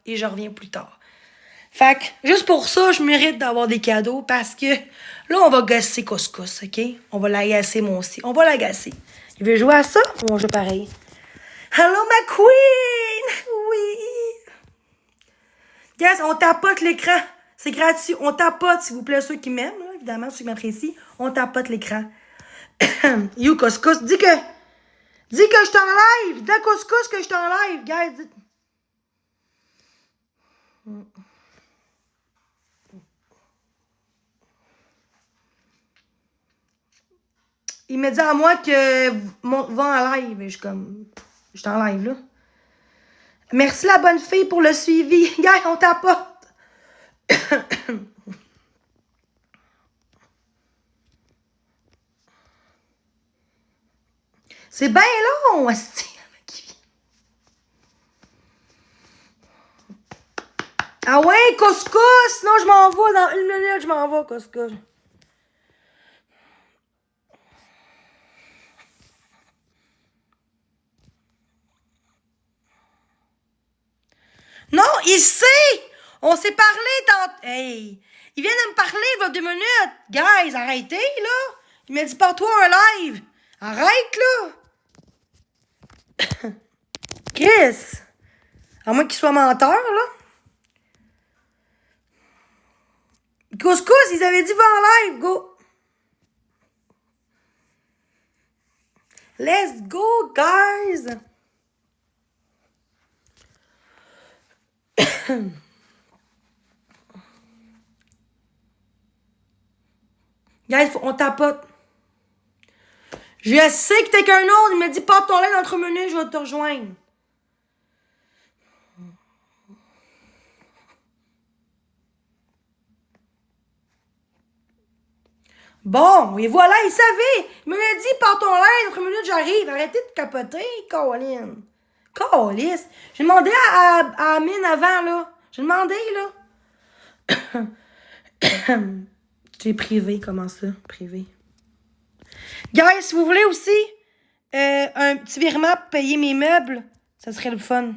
et je reviens plus tard. Fait que, juste pour ça, je mérite d'avoir des cadeaux parce que là, on va gasser Couscous, OK? On va l'agacer, moi aussi. On va l'agacer. Il veut jouer à ça ou on joue pareil? Hello, ma queen! Oui! Guys, on tapote l'écran. C'est gratuit. On tapote, s'il vous plaît, ceux qui m'aiment, là, évidemment, ceux qui m'apprécient. On tapote l'écran. You, Couscous, dis que je t'en live. Dis à Couscous que je t'en live, guys. Dis... Il me dit à moi que va en live. Et je suis comme, je suis en live, là. Merci la bonne fille pour le suivi. Guys, on tapote. C'est bien long, hostie. Ah ouais, Couscous! Non, je m'en vais dans 1 minute, je m'en vais, Couscous. Non, il sait! On s'est parlé dans... Hey! Il vient de me parler il y a 2 minutes. Guys, arrêtez, là! Il m'a dit, pars-toi un live. Arrête, là! Chris! À moins qu'il soit menteur, là. Couscous, ils avaient dit, va en live, go! Let's go, guys! Guys, on tapote. Je sais que t'es qu'un autre. Il m'a dit, porte ton lait dans 3 minutes, je vais te rejoindre. Bon, et voilà, il savait. Il me l'a dit, porte ton lait, dans 3 minutes, j'arrive. Arrêtez de capoter, Colin. Calice. J'ai demandé à Amine avant, là. J'ai demandé, là. J'ai privé, comment ça? Privé. Guys, si vous voulez aussi un petit virement pour payer mes meubles, ça serait le fun.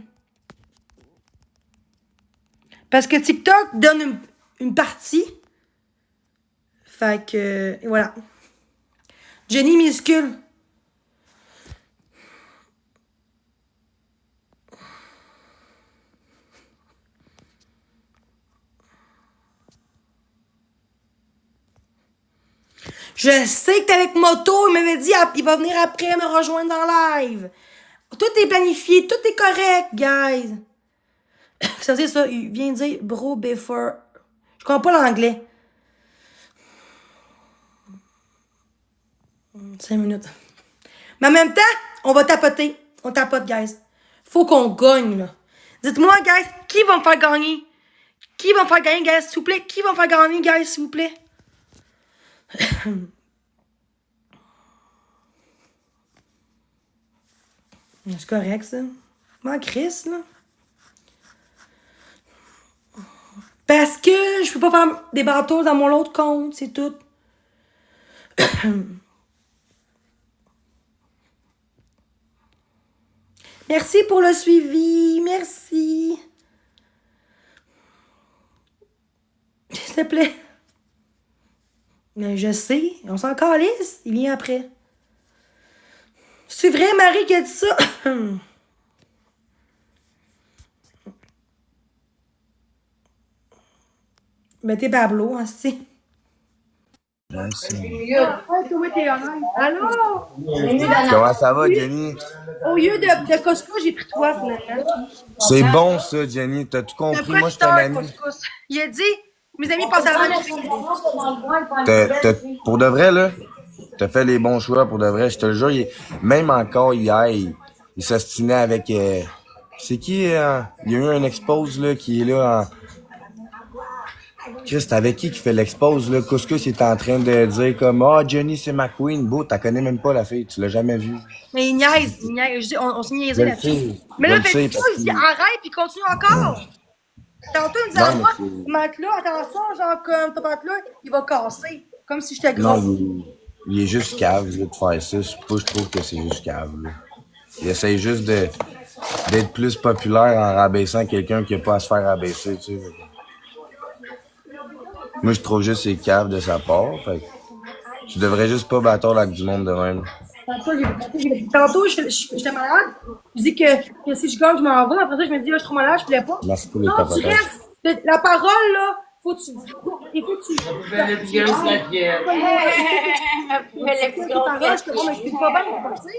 Parce que TikTok donne une partie. Fait que, voilà. Jenny minuscule. Je sais que t'es avec Moto. Il m'avait dit, il va venir après me rejoindre dans live. Tout est planifié. Tout est correct, guys. Ça veut dire ça. Il vient dire bro before. Je comprends pas l'anglais. 5 minutes. Mais en même temps, on va tapoter. On tapote, guys. Faut qu'on gagne, là. Dites-moi, guys, qui va me faire gagner? Qui va me faire gagner, guys, s'il vous plaît? Qui va me faire gagner, guys, s'il vous plaît? C'est correct, ça. Moi, Chris, là. Parce que je peux pas faire des bateaux dans mon autre compte, c'est tout. Merci pour le suivi. Merci. S'il te plaît. Mais je sais. On s'en calisse. Il vient après. C'est vrai, Marie, qui a dit ça? Mettez Pablo, hein, c'est. Allô? Comment ça va, Jenny? Au lieu de Couscous, j'ai pris toi, finalement. C'est bon, ça, Jenny. T'as tout compris? Moi, je suis un ami. Couscous. Il a dit, mes amis passent à la Pour de vrai, là, t'as fait les bons choix, pour de vrai. Je te le jure, même encore hier, il s'ostinait avec... c'est qui? Il y a eu un expose, là, qui est là en... Chris, c'est avec qui fait l'expose, là? Couscous, il est en train de dire comme, ah, Jenny, c'est ma queen. Beau, t'as connais même pas la fille, tu l'as jamais vue. Mais il niaise. Je dis, on s'est niaisé là-dessus. Mais là, fait ça, il dit arrête, puis continue encore. Tantôt, il me disait à moi, matelas, attention, genre, comme ton matelas, il va casser. Comme si j'étais gros. Non, il est juste cave, là, de faire ça. Je trouve que c'est juste cave, là. Il essaye juste de d'être plus populaire en rabaissant quelqu'un qui n'a pas à se faire rabaisser, tu sais. Moi, je trouve juste c'est cave de sa part. Fait que tu devrais juste pas battre avec du monde de même. Tantôt, j'étais malade. Je dis que si je gagne, je m'en vais. Après ça, je me dis, là, je suis trop malade, je voulais pas. Merci pour les Non, tu papatas. restes. La parole, là, faut que tu. Il faut que tu. Le petit gars, c'est la pièce. Je te bon, mais je suis pas bien pour partir.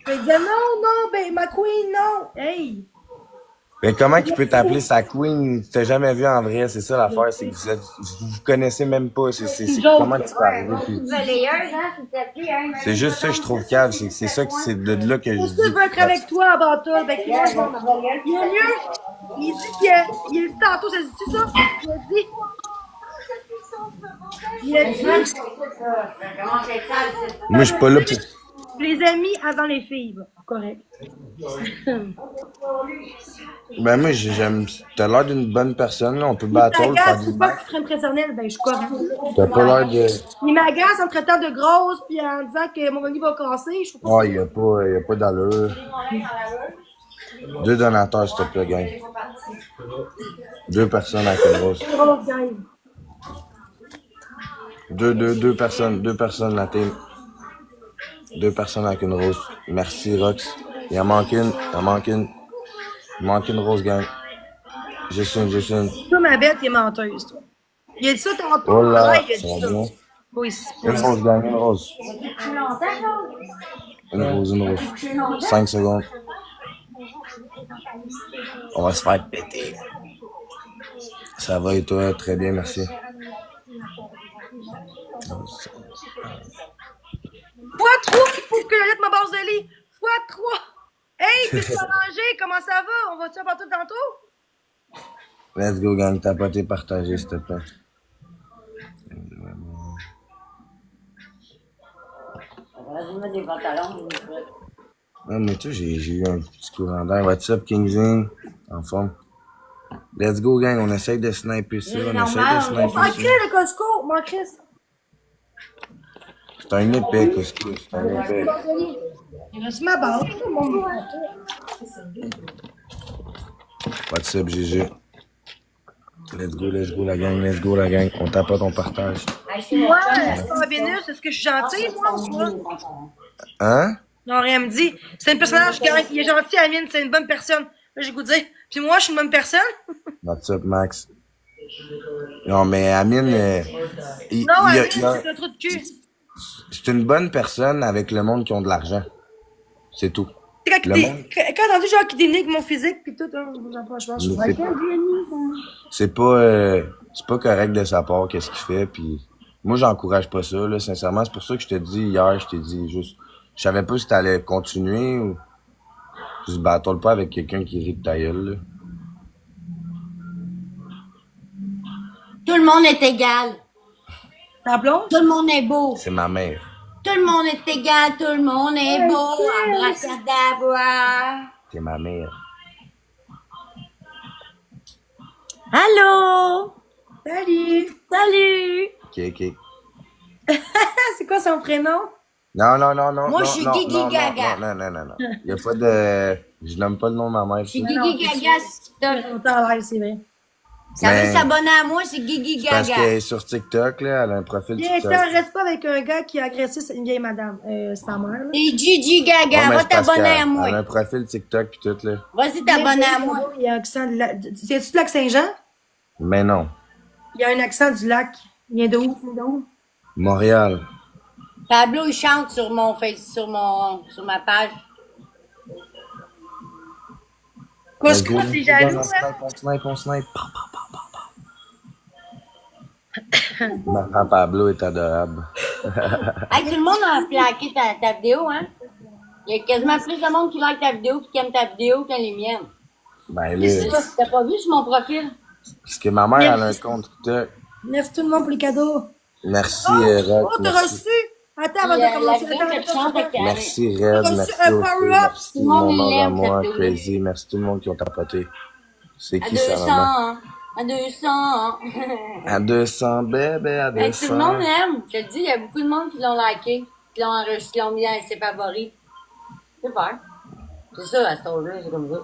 Je disais, non, ben, ma queen, non. Hey! Mais comment qu'il peut t'appeler sa queen? Tu t'as jamais vu en vrai, c'est ça l'affaire, c'est que vous vous connaissez même pas. Comment tu peux arriver? C'est juste ça que je trouve cave, c'est ça que c'est de là que je Pour ça, je dis. veux être avec toi à Bata. Ben, moi, je vais. Il est mieux. Il dit tantôt, ça dit ça? Il a dit. Moi, je suis pas là pour. Les amis avant les filles, bah, correct. Ben moi, j'aime. T'as l'air d'une bonne personne, là. On peut battre, faire M'agace, des faut pas que tu te prennes personnel, ben je suis correct. T'as pas l'air de. Il m'agace en me traitant de grosse puis en disant que mon lit va casser, je trouve pas Oh, y a pas d'allure. 2 donateurs, s'il te plaît, gang. 2 personnes à quelle rose. ça grosse, guys. 2 personnes, la team. 2 personnes avec une rose. Merci, Rox. Il en manque une. Il manque une rose, gang. Juste une. Toi, ma bête, t'es menteuse, toi. Il a dit ça tantôt. Oh là, Ouais, il a ça dit va ça. bien. Oui, Une rose, gang, une rose. Une rose. 5 secondes. On va se faire péter. Ça va et toi? Très bien, merci. Fois 3 pour que j'achète ma base de lit. Fois 3. Hey, puis tu vas manger, comment ça va? On va-tu à partout tantôt? Let's go, gang. T'as pas été partagé, s'il te plaît. Des pantalons, Ouais, mais tu sais, j'ai eu un petit courant d'air. What's up, Kingzing? En forme. Let's go, gang. On essaye de sniper ça. On essaye de sniper M'en ça. crée le Costco, m'en crée. C'est un épée, Cusco. C'est un épée. Il reste ma base. What's up, GG? Let's go, la gang. Let's go, la gang. On tapote, on partage. Ouais, ça Vénus, est-ce que je suis gentille, moi, ou quoi? Hein? Non, rien me dit. C'est un personnage qui il est gentil, Amine, c'est une bonne personne. Là, j'ai goût de dire. Puis moi, je suis une bonne personne. What's up, Max? Non, mais Amine, Non, Amine, c'est un trou de cul. c'est une bonne personne avec le monde qui ont de l'argent. C'est tout. Quand Le monde, t'as entendu genre qui dénigre mon physique pis tout, hein, je pense c'est pas correct de sa part, qu'est-ce qu'il fait, puis moi, j'encourage pas ça, là, sincèrement. C'est pour ça que je te dis hier, je t'ai dit juste, je savais pas si t'allais continuer ou juste battle pas avec quelqu'un qui rit de ta gueule, là. Tout le monde est égal. Ta blonde? Tout le monde est beau. C'est ma mère. Tout le monde est égal. Tout le monde est beau. Abracadabra. C'est ma mère. Allô? Salut! Salut! Ok. C'est quoi son prénom? Non. Moi, je suis Guigui non, Gaga. Non. Y a pas de... Je nomme pas le nom de ma mère. C'est ça. Guigui Gaga sur TikTok. On t'en live, c'est vrai. Ça veut Mais- s'abonner à moi, c'est Guigui Parce Gaga. qu'elle est sur TikTok, là, elle a un profil Viens, TikTok. reste pas avec un gars qui a agressé une vieille madame. Sa mère, là. C'est Gigi Gaga. Ouais, mais Va c'est parce t'abonner à qu'elle a moi. un profil TikTok pis tout, là. Vas-y t'abonner à moi. Il y a un accent du lac. C'est-tu du lac Saint-Jean? Mais non. Il y a un accent du lac. Il vient de où? Il vient de où? Montréal. Pablo, il chante sur mon sur ma page. Costco, c'est jaloux, On hein? on snipe. Maman Pablo est adorable. Hey, tout le monde a plaqué ta vidéo, hein? Il y a quasiment plus de monde qui like ta vidéo qui aime ta vidéo que les miennes. Ben là, T'as pas vu sur mon profil? parce que ma mère, elle a un compte TikTok. Merci tout le monde pour les cadeaux. Merci, Oh, Red. t'as Merci. reçu? Attends, avant La de commencer. vidéo que tu chantes avec ta... Merci, Red. reçu Merci, un Otto. power-up. Merci, Tout le monde mon l'aime, à moi, cette vidéo-là. Crazy. Merci tout le monde qui ont tapoté. C'est À qui ça, maman? 200, à 200. À 200, bébé, à Hey, tout le monde 200. l'aime. Je te dis, il y a beaucoup de monde qui l'ont liké, qui l'ont enregistré, qui l'ont mis dans ses favoris. C'est faire. C'est ça, à cet âge-là, c'est comme ça.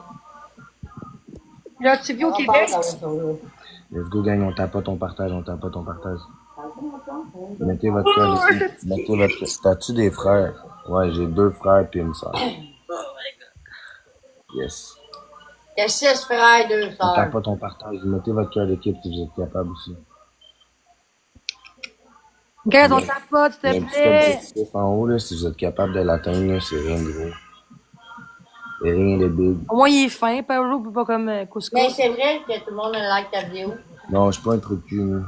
Là, tu vis au On Québec? passe à cet âge-là. Let's go, gang, on tape pas ton partage, on tape pas ton partage. Mettez votre cœur dessus. Mettez votre cœur. T'as-tu des frères? Ouais, j'ai 2 frères puis une sœur. Yes. T'as 6 frères, 2 On tape sœurs. pas ton partage. Mettez votre cœur d'équipe si vous êtes capable aussi. Guys, on tapote, s'il Il y a te un petit plaît. objectif en haut, là, si vous êtes capable de l'atteindre, là, c'est rien de gros. Et rien de big. Au moins, il est fin, Pablo, puis pas comme Couscous. Mais c'est vrai que tout le monde a like ta vidéo. Non, je suis pas un trou de cul, là.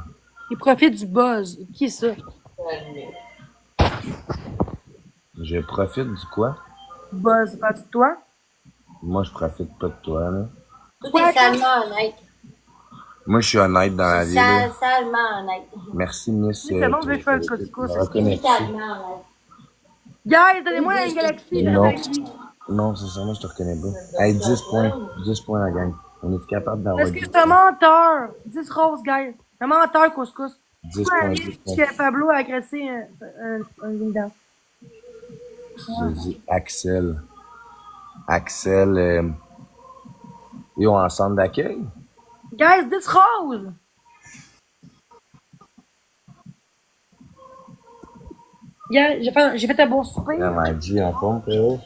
Il profite du buzz. Qui est ça? Je profite du quoi? Buzz, pas de toi? Moi, je profite pas de toi, là. Tout est salement honnête. Moi, je suis honnête dans la vie, là. Salement honnête. Merci, Miss. Oui, c'est bon, je vais faire le couscous. Je reconnais. Salement honnête. Guys, donnez-moi une galaxie. Non. Non, c'est ça, moi, je te reconnais pas. Hey, 10 points. 10 points, la gang. On est capable d'avoir Parce que 10 c'est un menteur. 10 roses, guys. Un menteur, Couscous. 10 Ouais, points, lui, 10 points. que Pablo a agressé un ding-dong. Je dis Axel. Axel, ils ont un centre d'accueil? Guys, 10 roses. Guys, j'ai fait un bon souper. Elle m'a dit en forme, frérot.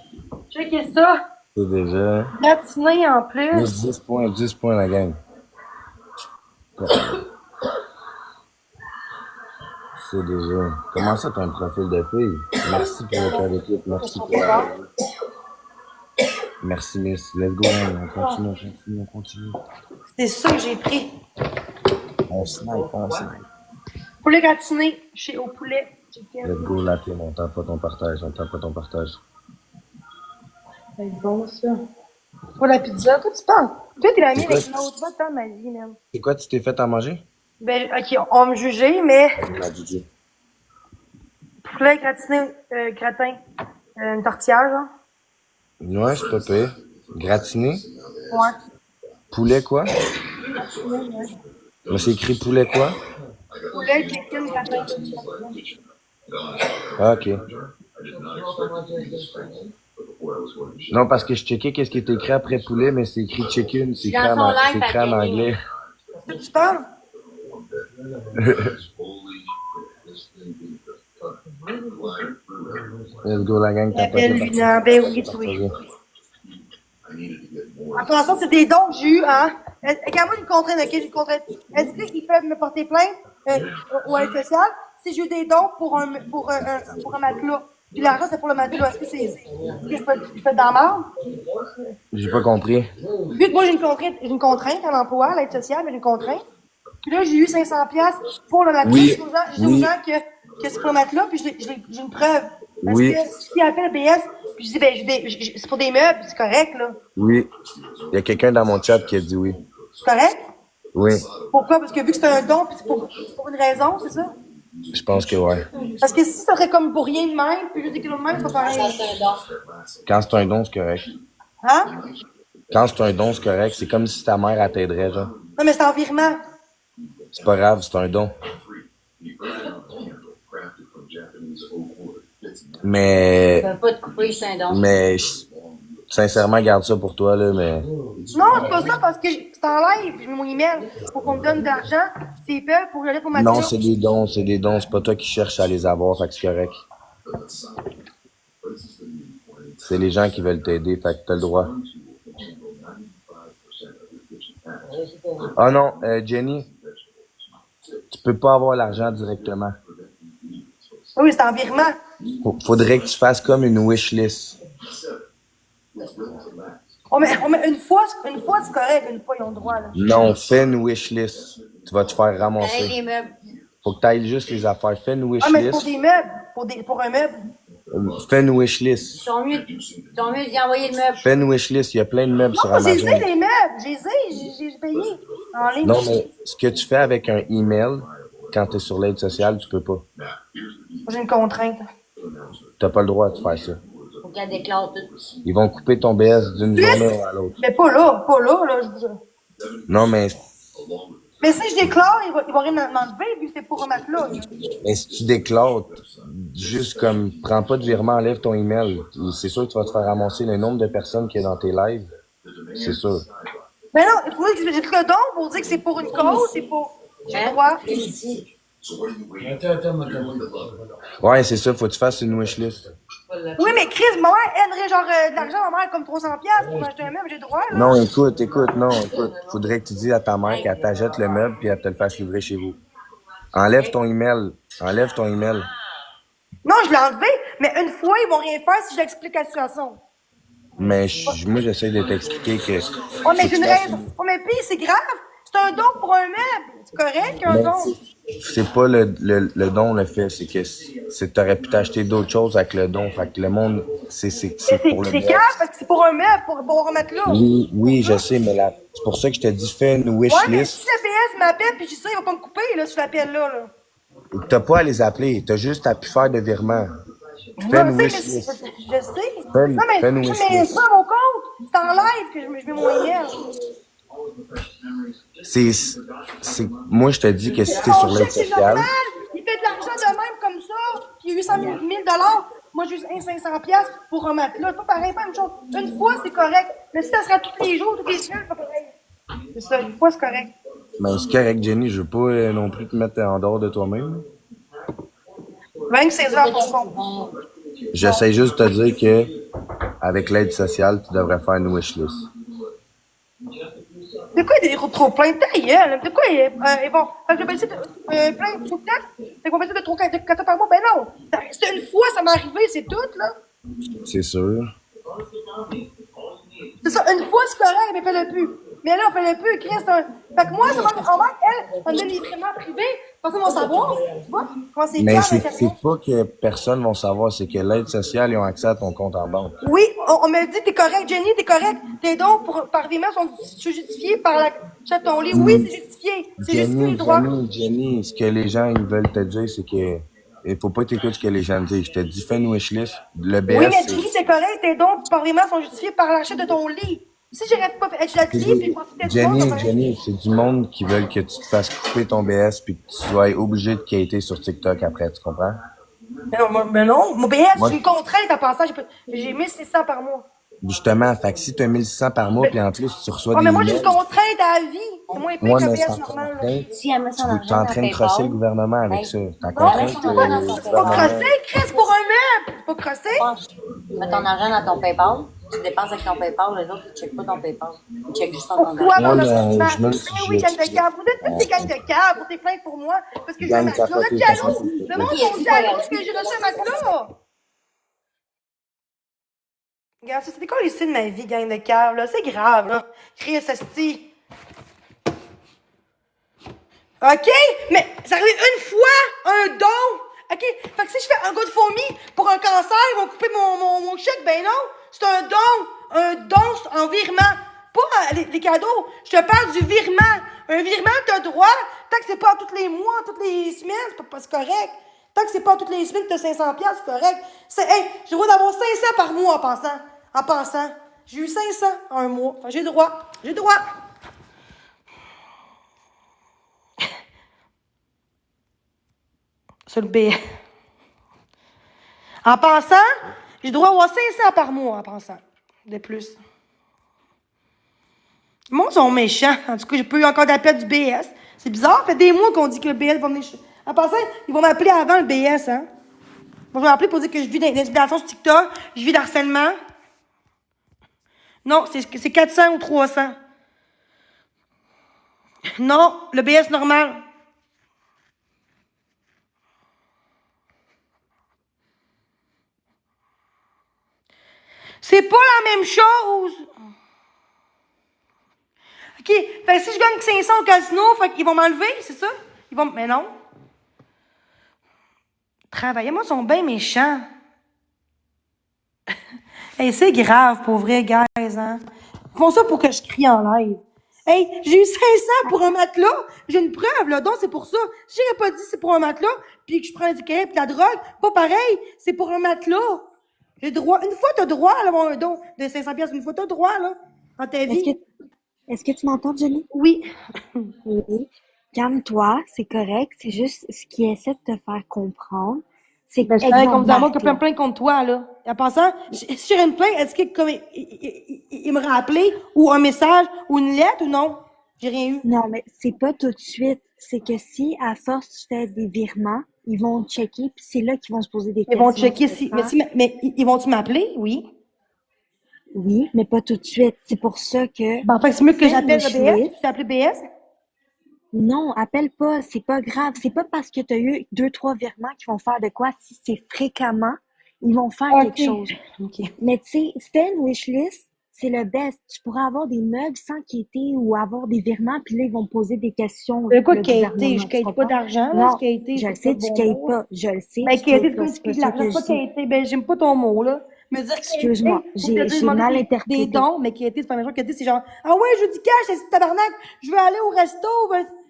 Checkez ça. C'est déjà. Gratiné en plus. Plus 10 points, la gang. C'est déjà. Comment ça, t'as un profil de fille? Merci pour le cœur d'équipe. Merci pour la. Merci, Miss. Let's go, on continue. C'est ça que j'ai pris. On snipe. Poulet gratiné chez Au Poulet. Let's go, la team. On tape pas ton partage. C'est bon, ça. Pour la pizza, toi, tu penses? Toi, t'es la mienne avec une autre fois de temps de ma vie, même. C'est quoi, tu t'es fait à manger? Ben, ok, on va me juger, mais La DJ. poulet gratiné, gratin, une tortillère, genre. Ouais, c'est pas pire. Gratiné? Ouais. Poulet quoi? Gratiné, ouais. Mais c'est écrit poulet quoi? Poulet, chicken, gratin. Ah, ok. Non, parce que je checkais qu'est-ce qui était écrit après poulet, mais c'est écrit chicken, c'est écrit Dans son live, c'est écrit en à anglais. Tu parles? Let's go, la gang, t'as pas Appelle Luna, ben oui, oui. Attention, c'est des dons que j'ai eu, hein. Regarde-moi une contrainte, ok, j'ai une contrainte. Est-ce qu'ils peuvent me porter plainte au aide sociale si j'ai eu des dons pour un matelas? Puis l'argent, c'est pour le matelas. Est-ce que je peux être dans la merde? J'ai pas compris. Vu que moi, j'ai une contrainte à l'emploi, à l'aide sociale, mais j'ai une contrainte. Puis là, j'ai eu 500$ pour le matelas. Oui, Je dis aux gens que c'est pour le matelas, puis j'ai une preuve. Parce Oui. que s'ils appellent BS, puis je dis, ben, c'est pour des meubles, c'est correct, là. Oui. Il y a quelqu'un dans mon chat qui a dit oui. C'est correct? Oui. Pourquoi? Parce que vu que c'est un don, puis c'est pour une raison, c'est ça? Je pense que ouais. Parce que si ça serait comme pour rien de même, puis juste des kilos de même, c'est pas Ça, pareil. c'est un don. Quand c'est un don, c'est correct. Hein? Quand c'est un don, c'est correct. C'est comme si ta mère, elle t'aiderait, genre. Non, mais c'est en virement. C'est pas grave, c'est un don. Mais, Tu peux pas te couper, c'est un don. mais, sincèrement, garde ça pour toi, là, mais. Non, c'est pas ça, parce que c'est en live, je mets mon email pour qu'on me donne de l'argent, c'est peur pour aller pour ma Non, job. c'est des dons. C'est pas toi qui cherches à les avoir, fait que c'est correct. C'est les gens qui veulent t'aider, fait que t'as le droit. Ah non, Jenny, tu peux pas avoir l'argent directement. Oui, c'est en virement. Faudrait que tu fasses comme une wish list. On met une fois, c'est correct, une fois, ils ont le droit, là. Non, fais une wish list. Tu vas te faire Avec ramasser. les meubles. Faut que t'ailles juste les affaires. Fais une wish Ah, mais pour list. des meubles, pour un meuble. Fais une wish list. Ils sont mieux d'y envoyer le meuble. Fais une wish list. Il y a plein de meubles sur Non, j'ai Amazon. les meubles, j'ai payé en ligne. Non, mais ce que tu fais avec un email, quand t'es sur l'aide sociale, tu peux pas. J'ai une contrainte. T'as pas le droit de faire ça. Faut qu'elle déclare tout. Ils vont couper ton BS d'une journée à l'autre. Mais pas là, là. Non, mais Mais si je déclare, il va rien m'enlever, vu que c'est pour un matelas. Mais si tu déclares, juste comme, prends pas de virement, enlève ton email. C'est sûr que tu vas te faire ramasser le nombre de personnes qu'il y a dans tes lives. C'est sûr. Mais non, il faut que je le don pour dire que c'est pour une cause, c'est pour. J'ai le droit. Ouais, c'est ça, faut que tu fasses une wishlist. Oui, mais Chris, ma mère aimerait genre de l'argent, ma mère comme 300$ pour m'acheter un meuble, j'ai le droit, là. Non, écoute. Faudrait que tu dises à ta mère qu'elle t'achète le meuble puis elle te le fasse livrer chez vous. Enlève ton email. Non, je l'ai enlevé, mais une fois, ils vont rien faire si j'explique la situation. Mais moi, j'essaie de t'expliquer que... Oh, mais j'ai une raison. Oh, mais puis, c'est grave. C'est un don pour un meuble. C'est correct, un don. C'est pas le don le fait, c'est que t'aurais pu t'acheter d'autres choses avec le don. Fait que le monde, c'est pour le C'est meuble. grave parce que c'est pour un meuble, pour remettre là. Oui, je sais, mais c'est pour ça que je te dis, fais une wish Ouais, mais list. si la PS m'appelle puis je dis ça, il va pas me couper, là, si je l'appelle là. T'as pas à les appeler, t'as juste à pu faire de virement. Fais une wish list. Je sais. Fais Mais une wish list. c'est pas mon compte. C'est en live que je mets mon email. Moi, je te dis que si t'es Son sur l'aide chèque, c'est sociale, normal. Il fait de l'argent de même comme ça. Puis 800 000 moi, j'ai juste 500$ pour un matelas. C'est pas pareil, pas une chose. Une fois, c'est correct. Mais si ça sera tous les jours, toutes les semaines, c'est pas pareil. C'est ça, une fois, c'est correct. ben c'est correct, Jenny, je veux pas non plus te mettre en dehors de toi-même. 26 heures ton compte. J'essaie juste de te dire que avec l'aide sociale, tu devrais faire une wish list. De quoi il y a des trop plein de taille, de quoi ils vont. Je vais essayer de plein de tout le temps. Ils vont essayer de trop 400 par mois. Ben non! C'est une fois, ça m'est arrivé, c'est tout, là. C'est sûr. C'est ça, une fois, c'est correct, mais fais-le plus. Mais là, fais-le plus, Chris, c'est un. Fait que moi, ça m'a en manque, elle, on donne des vraiment privés, personne va savoir. Tu vois? Comment c'est Mais clair, c'est Internet? pas que personne va savoir, c'est que l'aide sociale, ils ont accès à ton compte en banque. Oui, on m'a dit, t'es correct, Jenny, t'es correct. Tes dons par virement sont justifiés par la chat ton lit. Oui, c'est justifié. C'est justifié les droits. Jenny, ce que les gens ils veulent te dire, c'est que il faut pas t'écouter ce que les gens disent. Je te dis, fais une wishlist. Le BS, Oui, mais Jenny, c'est correct, tes dons par virement sont justifiés par l'achat de ton lit. Si j'aurais pas fait la clé puis profiter du monde, Jenny, c'est du monde qui veulent que tu te fasses couper ton BS puis que tu sois obligé de quitter sur TikTok après, tu comprends? Mais non, mon BS, j'ai une contrainte à passer. J'ai 1600 par mois. Justement, fait que si tu as 1600 par mois puis en plus tu reçois des mais moi, j'ai emails, une contrainte à la vie. C'est moins pire que mais BS normal. Si elle met son tu es en train de crosser le gouvernement avec ça. Ta contrainte, C'est pas crosser, Chris, pour un meuble. C'est pas crosser. Mets ton argent dans ton PayPal. Tu dépenses avec ton PayPal, les autres, ils ne checkent pas ton PayPal. Ils checkent juste ton compte. Pourquoi, Moi, mon je me oui, gang de cave. Vous êtes tous des gangs de cave pour tes plaintes pour moi. Parce que je Gang vous êtes capoté, jaloux. capoté. Le monde sont jaloux que j'ai reçu un matelas. Regarde, ça, c'est quoi les signes de ma vie, gang de cave, là? C'est grave, là. Chris, esti. OK? Mais ça arrive une fois, un don. OK? Fait que si je fais un GoFundMe pour un cancer, ils vont couper mon chèque. Ben non, c'est un don. Un don en virement. Pas les cadeaux. Je te parle du virement. Un virement, t'as droit. Tant que c'est pas tous les mois, toutes les semaines, c'est correct. Tant que c'est pas toutes les semaines que t'as 500$, c'est correct. Hey, j'ai le droit d'avoir 500 par mois en pensant. En pensant. J'ai eu 500 en un mois. Enfin, j'ai le droit. J'ai le droit. Sur le B. En pensant, j'ai le droit d'avoir 500 par mois en pensant. De plus. Le monde sont méchants. En tout cas, j'ai pas eu encore d'appel du BS. C'est bizarre. Ça fait des mois qu'on dit que le BS va venir. En passant, ils vont m'appeler avant le BS, hein. Ils vont m'appeler pour dire que je vis d'intimidation sur TikTok, je vis d'harcèlement. Non, c'est 400 ou 300. Non, le BS normal. C'est pas la même chose. OK, fait que si je gagne 500 au casino, fait qu'ils vont m'enlever, c'est ça? Mais non. Travailler, moi, ils sont bien méchants. Hey, c'est grave, pour vrai, guys, hein. Ils font ça pour que je crie en live. Hey, j'ai eu 500 pour un matelas. J'ai une preuve, là. Donc, c'est pour ça. Si j'aurais pas dit c'est pour un matelas, puis que je prends des cigarettes et de la drogue, pas pareil. C'est pour un matelas. J'ai droit. Une fois, t'as droit à avoir un don de 500$. Une fois, t'as droit, là, dans ta vie. Est-ce que tu m'entends, Jenny? Oui. Oui. calme-toi, c'est correct. C'est juste ce qui essaie de te faire comprendre. C'est Ben, je travaille exemple, comme Zamo qui a Marc, là. plein contre toi, là. En passant, si j'ai une plainte, est-ce que comme il me rappelé ou un message ou une lettre ou non? J'ai rien eu. Non, mais c'est pas tout de suite. C'est que si, à force, tu fais des virements, ils vont checker, puis c'est là qu'ils vont se poser des Ils vont questions. checker Tu si. Mais comprends? si, mais ils vont-tu m'appeler? Oui. Oui, mais pas tout de suite. C'est pour ça que Ben, en fait, c'est mieux que fais une j'appelle le wish BS. list. Tu t'es appelé BS? Non, appelle pas, c'est pas grave. C'est pas parce que tu as eu deux, trois virements qu'ils vont faire de quoi. Si c'est fréquemment, ils vont faire quelque OK. chose. OK. Mais tu sais, fais une wishlist, c'est le best. Tu pourras avoir des meubles sans quitter ou avoir des virements, puis là, ils vont poser des questions, Quoi le quêter? Je gouvernement, tu quête pas comprends? d'argent, là. Ce Non, quêter, je le c'est pas sais, le tu bon quêtes mot. pas. Je le sais, Ben, tu quêter, quêtes c'est pas. comme C'est tu pas piques de ça que l'argent. je Pas dis. quêter. Ben, j'aime pas ton mot, là. Me dire Excuse-moi, quêter, ou te dire j'ai mal demander des interprété. dons, mais quêter, c'est pas la même chose. Quêter, c'est genre, ah ouais, je veux du cash, c'est tabarnak, je veux aller au resto.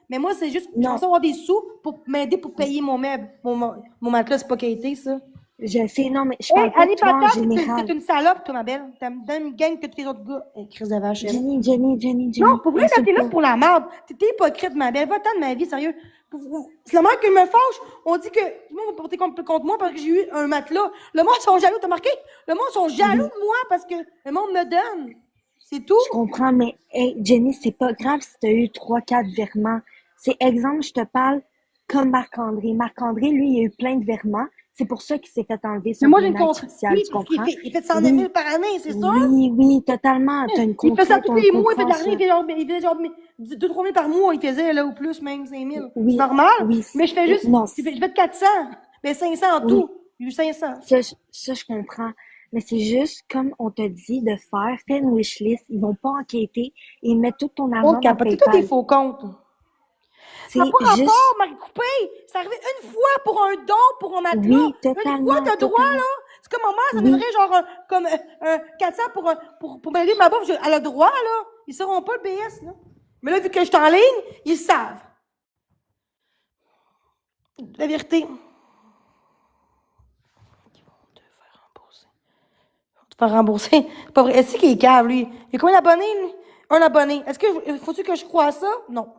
Mais moi, c'est juste, je Non, pense avoir des sous pour m'aider pour payer mon meuble. Mon matelas, c'est pas quêter, ça. je sais, non, mais je Hey, parle pas de Annie toi en Patate, t'es général. une salope, toi, ma belle. T'as dans une gang que tous les autres gars. Crise de vache, elle. Jenny, Non, pour vrai, là, t'es insulte là pas. pour la merde. T'es hypocrite, ma belle. Va-t'en de ma vie, sérieux. C'est la mère qui me fâche. On dit que tout le monde va porter contre moi parce que j'ai eu un matelas. Le monde sont jaloux, t'as marqué? Le monde sont jaloux Oui, de moi parce que le monde me donne. C'est tout. je comprends, mais hey, Jenny, c'est pas grave si tu as eu trois, quatre virements. C'est exemple, je te parle comme Marc-André. Marc-André, lui, il a eu plein de virements. C'est pour ça qu'il s'est fait enlever Mais son moi, j'ai une bien-être contre. social, Oui, tu parce qu'il comprends? fait 109 000 Oui, par année, c'est ça? oui, totalement. T'as une Il fait ça contrat, tous t'as un les mois, il fait de contrat, l'argent, ça. il faisait genre 2-3 000 par mois, il faisait, là, ou plus, même 5 000. C'est Oui, normal, oui, mais je fais juste, non, je fais de 400, mais 500 en oui, tout. J'ai eu 500. ça, je comprends. Mais c'est juste, comme on t'a dit de faire, fais une wishlist. Ils vont pas enquêter et mettre tout ton On argent dans capote, tous des PayPal. faux comptes. Ça n'a C'est pas rapport, juste, Marie Coupé. C'est arrivé une fois pour un don, pour un matelas. oui, Une fois, t'as droit, là. totalement. C'est comme maman, ça Oui, donnerait genre comme 400 pour m'aider ma bouffe. Elle a droit, là. Ils sauront pas le BS, là. Mais là, vu que je suis en ligne, ils savent. La vérité. Te faire rembourser. C'est pas vrai. Est-ce qu'il est cave, lui? Il y a combien d'abonnés, lui? Un abonné. Est-ce que faut-tu que je croie à ça? Non.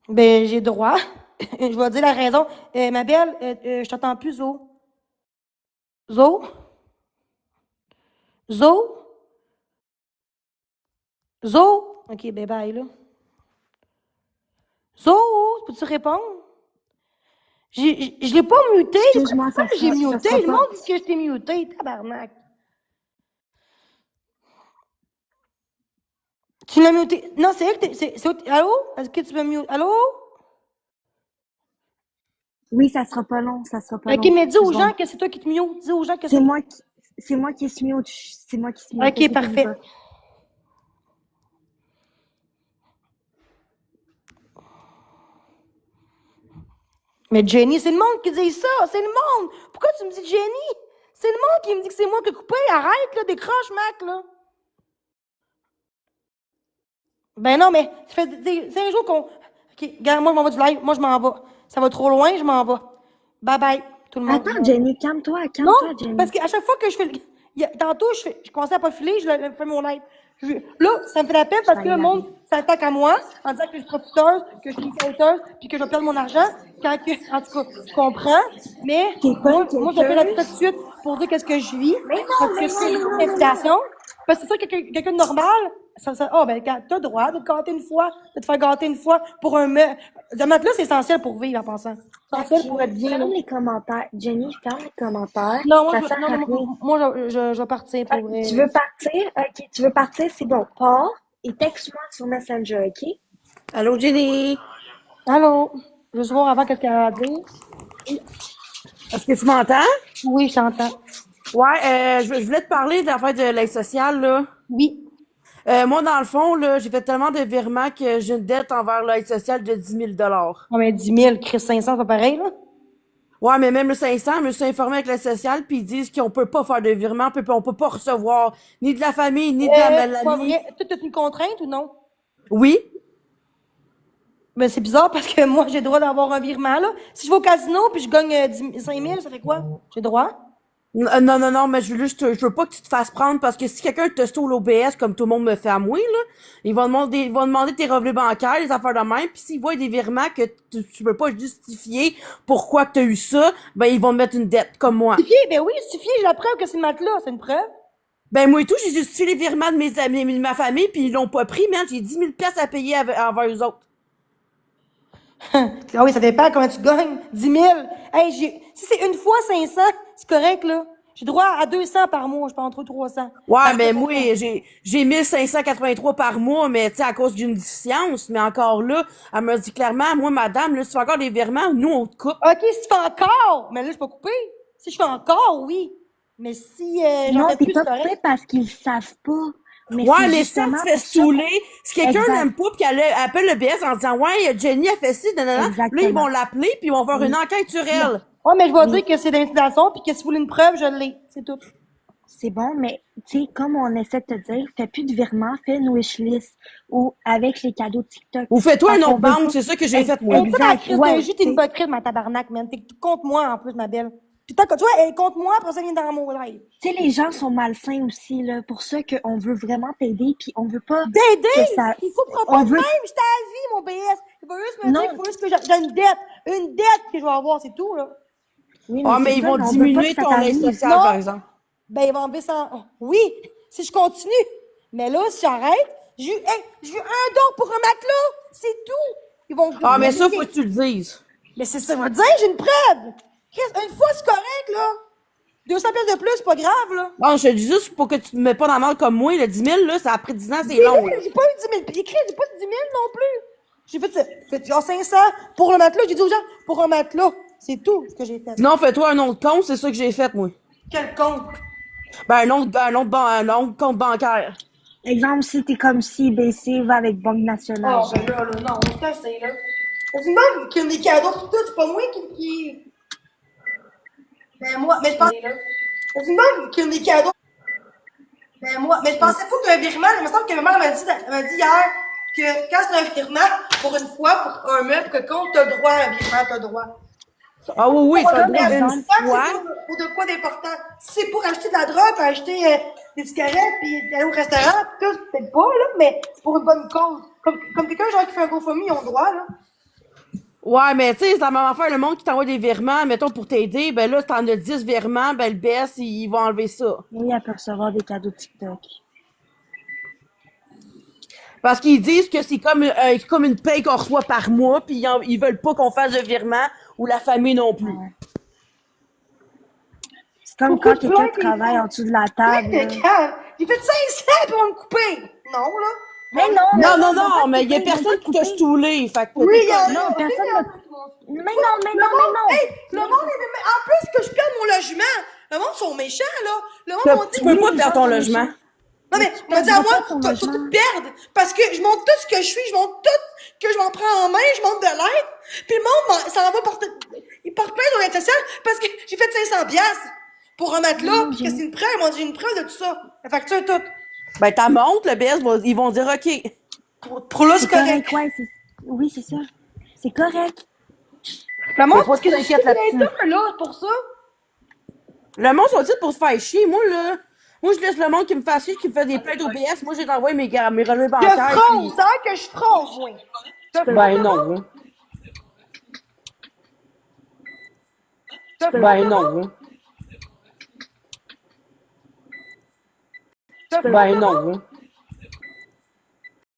Ben, j'ai droit. Je vais dire la raison. Ma belle, je t'entends plus, Zo. Zo? Zo? Zo? OK, ben bye, là. Zo, peux-tu répondre? Je l'ai pas muté. excuse-moi, Pourquoi j'ai ça muté? sera Le pas. monde dit que je t'ai muté, tabarnak. Tu l'as muté. Non, c'est elle que t'es. Allô? Est-ce que tu m'as muté? Allô? Oui, ça sera pas long, ça sera pas OK, long. mais dis Deux aux gens secondes. que c'est toi qui te mute. Dis aux gens que C'est c'est toi. moi qui, c'est moi qui suis mute. C'est moi qui suis mute. OK, Ok, t'y parfait. vas. Mais Jenny, c'est le monde qui dit ça. C'est le monde. Pourquoi tu me dis Jenny? C'est le monde qui me dit que c'est moi qui ai coupé. Arrête, là, décroche, Mac, là. Ben non, mais ça fait c'est un jour qu'on. OK, regarde, moi, je m'en vais du live. Moi, je m'en vais. Ça va trop loin, je m'en vais. Bye bye, tout le monde. Attends, Jenny, calme-toi, Non, parce Jenny. qu'à chaque fois que je fais tantôt, je commençais à pas filer, je fais mon live. Là, ça me fait la peine Tu parce vas que y le monde arriver. s'attaque à moi en disant que je suis profiteuse, que je suis une quêteuse, puis que je vais perdre mon argent. En tout cas, je comprends, mais T'es pas une moi, j'appelle là tout de quêteuse? suite pour dire qu'est-ce que je vis, Mais parce non, que mais c'est non, une mais non, mais non. invitation. Parce que c'est ça, quelqu'un de normal, ben, t'as le droit de te gâter une fois, de te faire gâter une fois pour un me. Le matelas, c'est essentiel pour vivre en pensant. C'est essentiel pour être Ok, bien, là. ferme les commentaires. Jenny, ferme les commentaires. Non, moi, Ça sert à rien. je vais partir pour vrai. Tu veux partir? Ok, tu veux partir? C'est bon. Pars et texte-moi sur Messenger, ok? Allô, Jenny? Allô? Juste voir avant qu'est-ce qu'elle a à dire. Est-ce que tu m'entends? Oui, je t'entends. Ouais, je voulais te parler de l'affaire de l'aide sociale, là. Oui. Moi, dans le fond, là, j'ai fait tellement de virements que j'ai une dette envers l'aide sociale de 10 000 Ah, mais 10 000, Chris 500, c'est pas pareil, là? Ouais, mais même le 500, je me suis informé avec l'aide sociale, puis ils disent qu'on peut pas faire de virement, on peut pas recevoir ni de la famille, ni de la C'est pas maladie. vrai. Toi, t'as une contrainte ou non? Oui, Ben, c'est bizarre parce que moi, j'ai le droit d'avoir un virement, là. Si je vais au casino puis je gagne 5 000, ça fait quoi? J'ai le droit? Non, mais je veux pas que tu te fasses prendre parce que si quelqu'un te stoule l'OBS comme tout le monde me fait à moi, là, ils vont demander tes revenus bancaires, les affaires de même, puis s'ils voient des virements que tu peux pas justifier pourquoi que t'as eu ça, ben ils vont te mettre une dette comme moi. Justifié, ben oui, justifié, j'ai la preuve que c'est une matelas, c'est une preuve. Ben moi et tout, j'ai justifié les virements de mes amis, de ma famille, puis ils l'ont pas pris, man, j'ai 10 000 piastres à payer envers eux autres. Ah oui, ça dépend comment tu gagnes. 10 000. Hey, si c'est une fois 500, c'est correct, là. J'ai droit à 200 par mois, je pense, entre 300. Ouais, mais moi, j'ai 1583 par mois, mais tu sais, à cause d'une déficience, mais encore là, elle me dit clairement, moi, madame, là, si tu fais encore des virements, nous, on te coupe. OK, si tu fais encore, mais là, je suis pas coupée. Si je fais encore, oui. Mais si j'en Non, fais t'es plus, pas c'est correct. coupé parce qu'ils savent pas. Mais Ouais, c'est mais si justement tu te fais pour ça. stouler, si quelqu'un Exact. l'aime pas pis qu'elle appelle le BS en disant, ouais, Jenny a fait ci, nanana, là, ils Exactement. vont l'appeler puis ils vont faire une enquête sur elle. Ouais, mais je vais Oui. dire que c'est d'intimidation, puis que si vous voulez une preuve, je l'ai. C'est tout. C'est bon, mais tu sais, comme on essaie de te dire, fais plus de virements, fais une wishlist ou avec les cadeaux TikTok. Ou fais-toi Parce un qu'on autre veut banque, pas. c'est ça que j'ai fait, moi. Hey, toi, la Exact. crise de Ouais, jus, t'es une t'sais. bonne crise, ma tabarnak, man. T'es contre moi, en plus, ma belle. Puis toi, tu vois, elle contre moi, après ça vient dans mon live. Tu sais, les gens sont malsains aussi, là. Pour ça qu'on veut vraiment t'aider, puis on veut pas que D'aider! ça. Il faut prendre On pas de veut. même, j'étais à la vie, mon BS. Il faut juste me dire Non. qu'il faut juste que j'ai une dette. Une dette que je vais avoir, c'est tout, là. Oui, Ah, mais mais c'est ils ça, vont mais on veut pas que diminuer ça ton aide t'arrive. sociale, Non! par exemple. Ben, il va enlever 100. Oh, oui, si je continue. Mais là, si j'arrête, j'ai eu un don pour un matelas. C'est tout. Ils vont. Ah, mais ça, faut que tu le dises. Mais c'est ça, je vais te dire, j'ai une preuve. Chris, une fois, c'est correct, là. 200 pièces de plus, c'est pas grave, là. Bon, je te dis juste pour que tu te mets pas dans la merde comme moi, le 10 000, là, ça a pris 10 ans, c'est C'est long, vrai, là. j'ai pas eu 10 000. Puis, Chris, j'ai pas eu 10 000 non plus. J'ai fait genre 500 pour le matelas. J'ai dit aux gens, pour un matelas. C'est tout ce que j'ai fait. Sinon, fais-toi un autre compte, c'est ça que j'ai fait, moi. Quel compte? Ben, un autre compte bancaire. Exemple, si t'es comme CIBC, va avec Banque Nationale. Oh, ben là, non, c'est assez, là. C'est une banque qui a des cadeaux pour tout, c'est pas moi qui. Ben, moi, mais je pense. C'est une banque qui a des cadeaux. Ben, moi, mais je pensais pas qu'un virement, il me semble que ma mère m'a dit hier que quand c'est un virement, pour une fois, pour un meuble, que quand t'as le droit à un virement, t'as le droit. Ah oui, oui, t'as le Comme droit d'une exemple, fois. C'est pour de quoi d'important. Si c'est pour acheter de la drogue, pour acheter des cigarettes, puis aller au restaurant, pis tout, peut-être pas, là, mais c'est pour une bonne cause. Comme quelqu'un genre qui fait un GoFundMe, ils ont le droit, là. Ouais, mais tu sais, c'est la même affaire, le monde qui t'envoie des virements, mettons, pour t'aider, ben là, si t'en as 10 virements, ben le BS, il va enlever ça. oui, elle peut recevoir des cadeaux TikTok. Parce qu'ils disent que c'est comme une paye qu'on reçoit par mois, puis ils veulent pas qu'on fasse de virement, ou la famille non plus. Ouais. C'est comme Pourquoi quand tu quelqu'un plains tes travaille fous? en dessous de la table. Hey, t'es calme. J'ai fait 500 pour me couper. Non, là. Mais non, Non, mais il y a personne qui t'a stoulé, fait que Oui, il y en a. Non, personne Il y en a. Mais non. Hey, le monde est. En plus que je perds mon logement. Le monde sont méchants, là. Le monde m'a dit. tu peux pas les perdre gens ton sont logement. méchants. Non, mais, tu on m'a dit à perds moi, pas ton t'as logement. tout perdre. Parce que je montre tout ce que je suis, je montre tout que je m'en prends en main, je montre de l'aide. Puis le monde, ça en va porter. Il porte plainte dans l'aide sociale parce que j'ai fait 500 piastres pour un matelas, puis que c'est une preuve. Ils m'ont dit, j'ai une preuve de tout ça. La facture, tout. Ben, ta montre, le BS, ils vont dire, OK. Pour là, c'est C'est correct. correct, ouais. Oui, c'est ça. C'est correct. La montre, faut parce que que je suis t'inquiètes là-dessus. là, pour ça. Le monde sont dit pour se faire chier. Moi, là, moi, je laisse le monde qui me fasse chier, qui me fait des plaintes au BS. Moi, j'ai envoyé mes relevés Je bancaires. fraude. Puis... C'est vrai que je fraude, moi. Ben, non, hein. Ben, non, hein. Ben, non, hein.